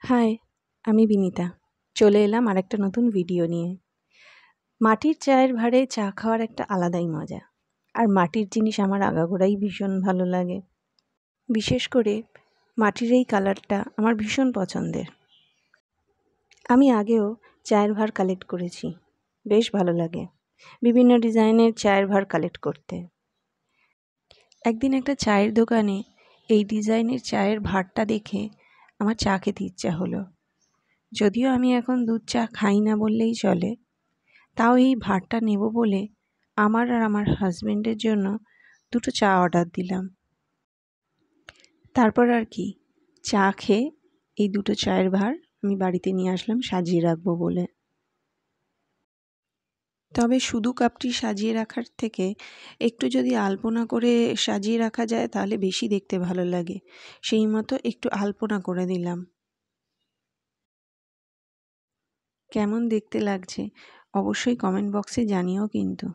High, আমি বিনিতা। চলে এলাম আরেকটা নতুন ভিডিও নিয়ে। মাটির চায়ের ভাঁড়ে চা খাওয়ার একটা আলাদাই মজা। আর মাটির জিনিস আমার আগাগোড়াই ভীষণ ভালো লাগে। বিশেষ করে মাটির এই কালারটা আমার ভীষণ পছন্দের। আমি আগেও চায়ের ভাঁড় কালেক্ট করেছি, বেশ ভালো লাগে বিভিন্ন ডিজাইনের চায়ের ভাঁড় কালেক্ট করতে। একদিন একটা চায়ের দোকানে এই ডিজাইনের চায়ের ভাঁড়টা দেখে আমার চা খেতে ইচ্ছা হলো। যদিও আমি এখন দুধ চা খাই না বললেই চলে, তাও এই ভাঁড়টা নেব বলে আমার আর আমার হাজবেন্ডের জন্য দুটো চা অর্ডার দিলাম। তারপর আর কি, চা খেয়ে এই দুটো চায়ের ভাঁড় আমি বাড়িতে নিয়ে আসলাম সাজিয়ে রাখবো বলে। তবে শুধু কাপটি সাজিয়ে রাখার থেকে একটু যদি আলপনা করে সাজিয়ে রাখা যায় তাহলে বেশি দেখতে ভালো লাগে। সেই মতো একটু আলপনা করে দিলাম। কেমন দেখতে লাগছে অবশ্যই কমেন্ট বক্সে জানিও কিন্তু।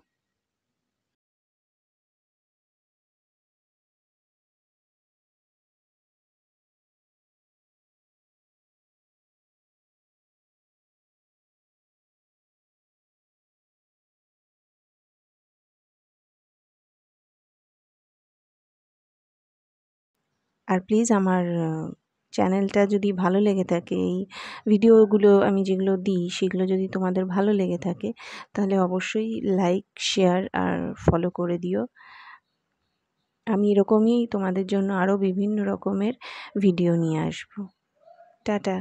আর প্লিজ আমার চ্যানেলটা যদি ভালো লেগে থাকে, এই ভিডিওগুলো আমি যেগুলো দিই সেগুলো যদি তোমাদের ভালো লেগে থাকে তাহলে অবশ্যই লাইক, শেয়ার আর ফলো করে দিও। আমি এরকমই তোমাদের জন্য আরও বিভিন্ন রকমের ভিডিও নিয়ে আসবো। টাটা।